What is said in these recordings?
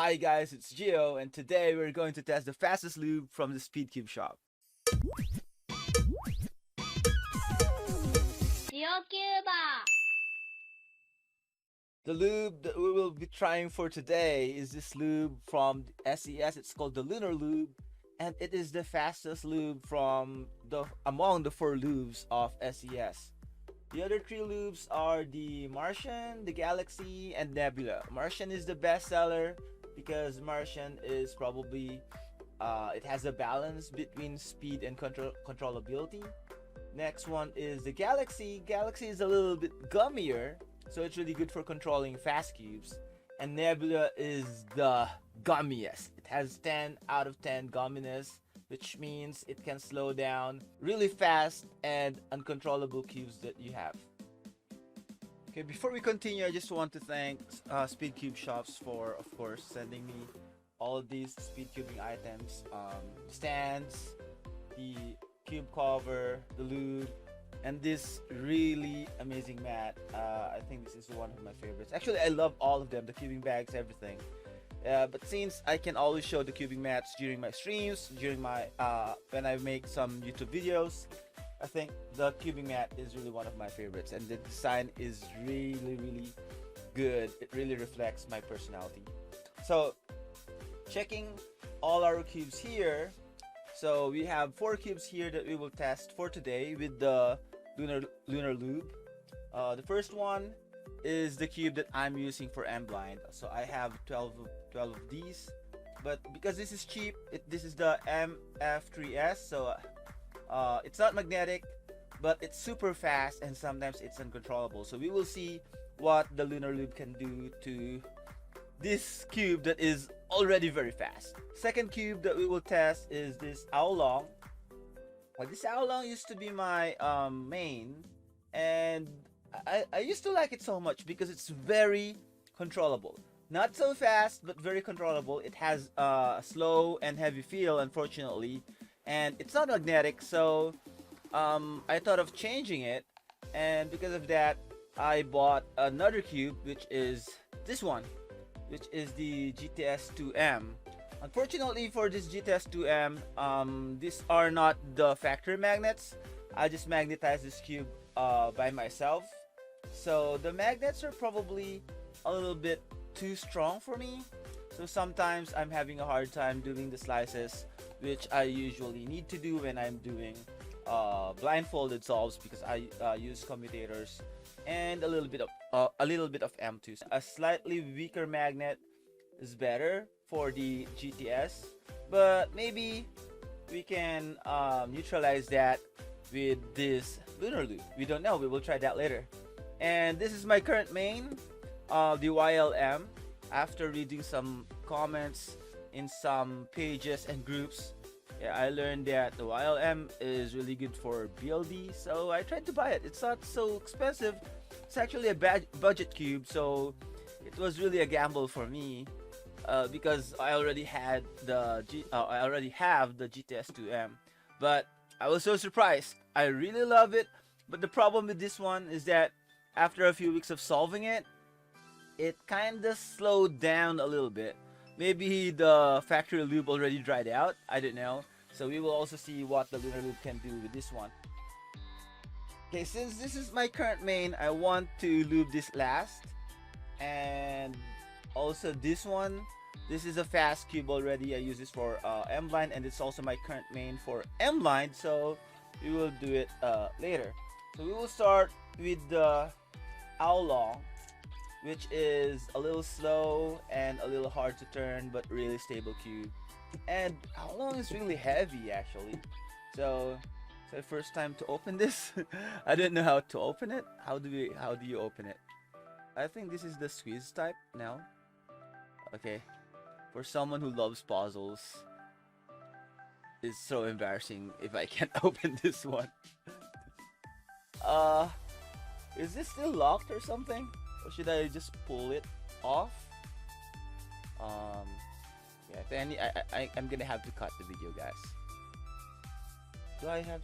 Hi guys, it's Gio, and today we're going to test the fastest lube from the SpeedCubeShop. The lube that we will be trying for today is this lube from SES. It's called the Lunar Lube, and it is the fastest lube from the among the 4 lubes of SES. The other 3 lubes are the Martian, the Galaxy, and Nebula. Martian is the best seller because Martian is probably it has a balance between speed and controllability. Next one is the Galaxy. Galaxy is a little bit gummier, so it's really good for controlling fast cubes. And Nebula is the gummiest. It has 10 out of 10 gumminess, which means it can slow down really fast and uncontrollable cubes that you have. Okay, before we continue, I just want to thank SpeedCubeShops for, of course, sending me all of these speed cubing items, stands, the cube cover, the lube, and this really amazing mat. I think this is one of my favorites. Actually, I love all of them, the cubing bags, everything. But since I can always show the cubing mats during my streams, during my when I make some YouTube videos, I think the cubing mat is really one of my favorites, and the design is really good. It really reflects my personality. So checking all our cubes here, so we have 4 cubes here that we will test for today with the Lunar Lube. The first one is the cube that I'm using for M blind. So I have 12 of these, but because this is cheap, this is the MF3S, so it's not magnetic, but it's super fast and sometimes it's uncontrollable. So we will see what the Lunar Lube can do to this cube that is already very fast. Second cube that we will test is this Oolong. This Oolong used to be my main, and I used to like it so much because it's very controllable. Not so fast, but very controllable. It has a slow and heavy feel, unfortunately, and it's not magnetic, so I thought of changing it, and because of that, I bought another cube, which is this one, which is the GTS2M. Unfortunately for this GTS2M, these are not the factory magnets. I just magnetized this cube by myself, so the magnets are probably a little bit too strong for me, so sometimes I'm having a hard time doing the slices, which I usually need to do when I'm doing blindfolded solves, because I use commutators and a little bit of M2. A slightly weaker magnet is better for the GTS, but maybe we can neutralize that with this Lunar Lube. We don't know, we will try that later. And this is my current main, the YLM. After reading some comments in some pages and groups, I learned that the YLM is really good for BLD, so I tried to buy it. It's not so expensive. It's actually a budget cube, so it was really a gamble for me, because I already have the GTS2M. But I was so surprised. I really love it, but the problem with this one is that after a few weeks of solving it, it kinda slowed down a little bit. Maybe the factory lube already dried out, I don't know. So we will also see what the Lunar Lube can do with this one. Okay, since this is my current main, I want to lube this last. And also this one, this is a fast cube already. I use this for M blind, and it's also my current main for M blind, so we will do it later. So we will start with the Oolong, which is a little slow and a little hard to turn, but really stable cube. And Oolong is really heavy, actually. So it's the first time to open this. I didn't know how to open it. How do you open it? I think this is the squeeze type now. Okay, for someone who loves puzzles, it's so embarrassing if I can't open this one. Is this still locked or something? Or should I just pull it off? Yeah, I'm gonna have to cut the video, guys. Do I have?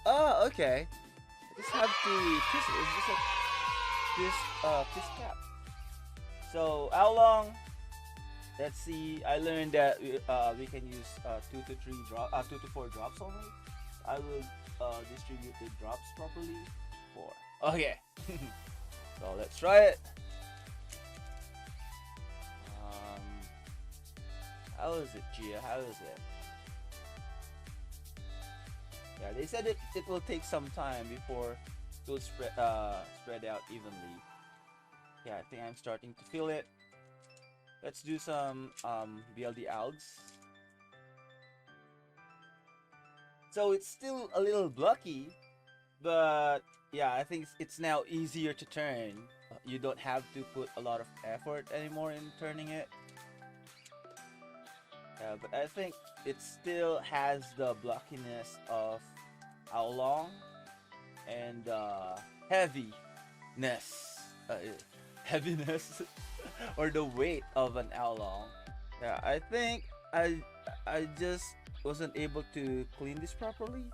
Oh, okay. I just have to twist it. It's just a twist cap. So Oolong let's see. I learned that we can use 2 to 4 drops only. I will distribute the drops properly. 4. Okay. So let's try it. Um, how is it, Gia? How is it? Yeah, they said it will take some time before it will spread out evenly. Yeah, I think I'm starting to feel it. Let's do some BLD algs. So it's still a little blocky, but yeah, I think it's now easier to turn. You don't have to put a lot of effort anymore in turning it. Yeah, but I think it still has the blockiness of Oolong and heaviness, heaviness, or the weight of an Oolong. Yeah, I think I just wasn't able to clean this properly,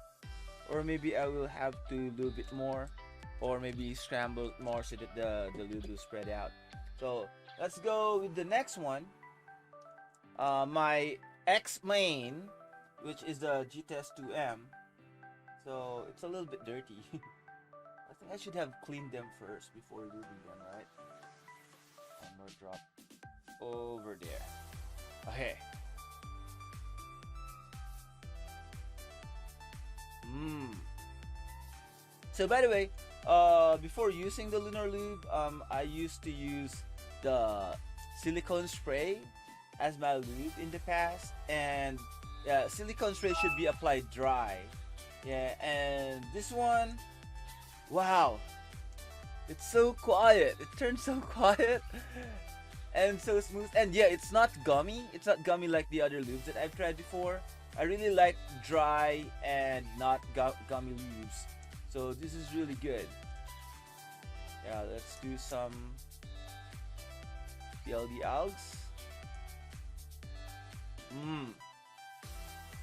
or maybe I will have to lube it more, or maybe scramble it more so that the lube will spread out. So let's go with the next one. My X main, which is the GTS 2M. So it's a little bit dirty. I think I should have cleaned them first before lubing them, right? One more drop over there. Okay. So by the way, before using the Lunar Lube, I used to use the silicone spray as my lube in the past, and yeah, silicone spray should be applied dry. Yeah, and this one, wow, it's so quiet. It turns so quiet and so smooth. And yeah, it's not gummy. It's not gummy like the other lubes that I've tried before. I really like dry and not gummy lubes. So this is really good. Yeah, let's do some BLD algs.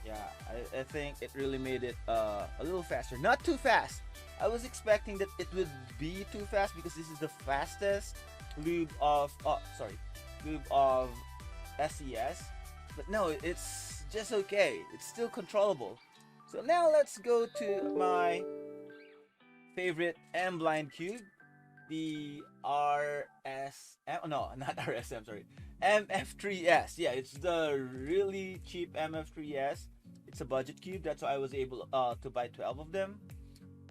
Yeah, I think it really made it a little faster. Not too fast. I was expecting that it would be too fast because this is the fastest lube of SES. But no, it's just okay. It's still controllable. So now let's go to my favorite M-Blind cube, the RSM. No, not RSM. Sorry, MF3S. Yeah, it's the really cheap MF3S. It's a budget cube. That's why I was able to buy 12 of them.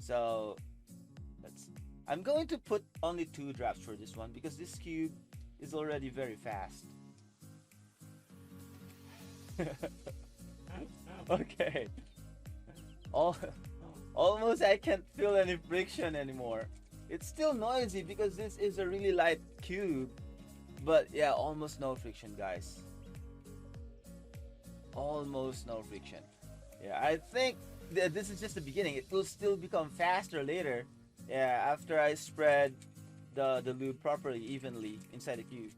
So I'm going to put only 2 drops for this one because this cube is already very fast. Okay. Almost I can't feel any friction anymore. It's still noisy because this is a really light cube, but yeah, almost no friction, guys. Almost no friction. Yeah, I think this is just the beginning. It will still become faster later. Yeah, after I spread the lube properly, evenly inside the cube.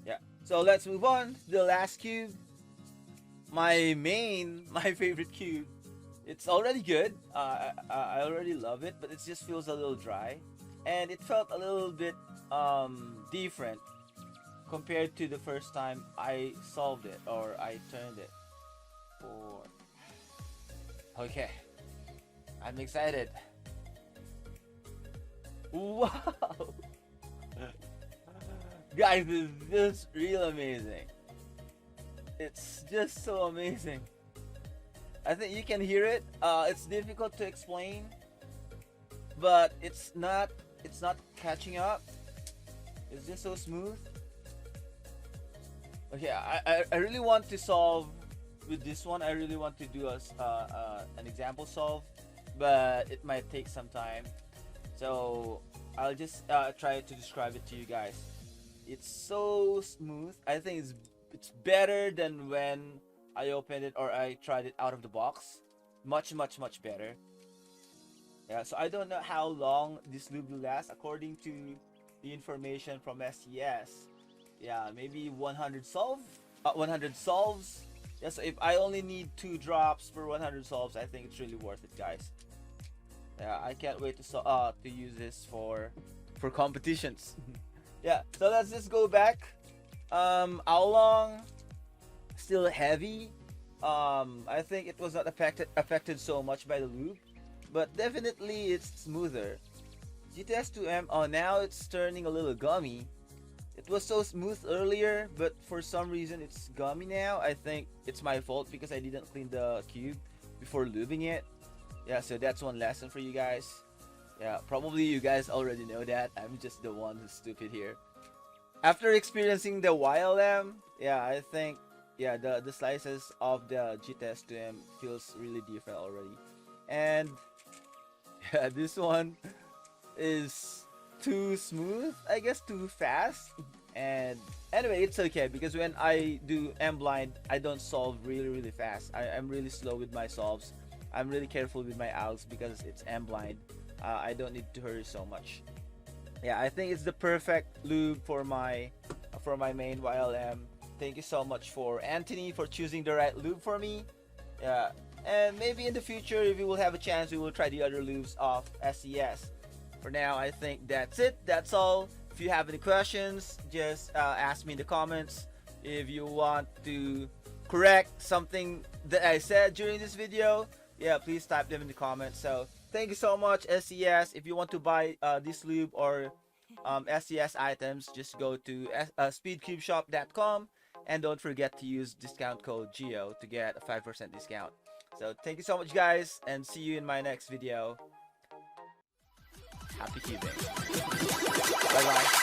Yeah. So let's move on to the last cube. My favorite cube. It's already good. I already love it, but it just feels a little dry, and it felt a little bit different compared to the first time I solved it or I turned it. Okay, I'm excited. Wow, guys, this is just real amazing. It's just so amazing. I think you can hear it. It's difficult to explain, but it's not catching up. It's just so smooth. Okay, I really want to solve with this one. I really want to do an example solve, but it might take some time. So I'll just try to describe it to you guys. It's so smooth. I think it's better than when I opened it or I tried it out of the box. Much better. Yeah, so I don't know how long this lube will last according to the information from SES. Yeah, maybe 100 solves. Yeah, so if I only need 2 drops for 100 solves, I think it's really worth it, guys. Yeah, I can't wait to use this for competitions. Yeah, so let's just go back. How long? Still heavy. I think it was not affected so much by the lube, but definitely it's smoother. GTS 2M. Oh, now it's turning a little gummy. It was so smooth earlier, but for some reason it's gummy now. I think it's my fault because I didn't clean the cube before lubing it. Yeah, so that's one lesson for you guys. Yeah, probably you guys already know that. I'm just the one who's stupid here. After experiencing the YLM, yeah, I think yeah the slices of the GTS 2M feels really different already. And yeah, this one is too smooth, I guess, too fast. And anyway, it's okay because when I do M blind, I don't solve really fast. I'm really slow with my solves. I'm really careful with my outs because it's M blind. I don't need to hurry so much. Yeah, I think it's the perfect lube for my main YLM. Thank you so much for Anthony for choosing the right lube for me. Yeah, and maybe in the future, if we will have a chance, we will try the other lubes of SES. For now, I think that's it. That's all. If you have any questions, just ask me in the comments. If you want to correct something that I said during this video, yeah, please type them in the comments. So thank you so much, SES. If you want to buy this lube or SES items, just go to SpeedCubeShop.com and don't forget to use discount code GEO to get a 5% discount. So thank you so much, guys, and see you in my next video. Happy cubing. Bye bye.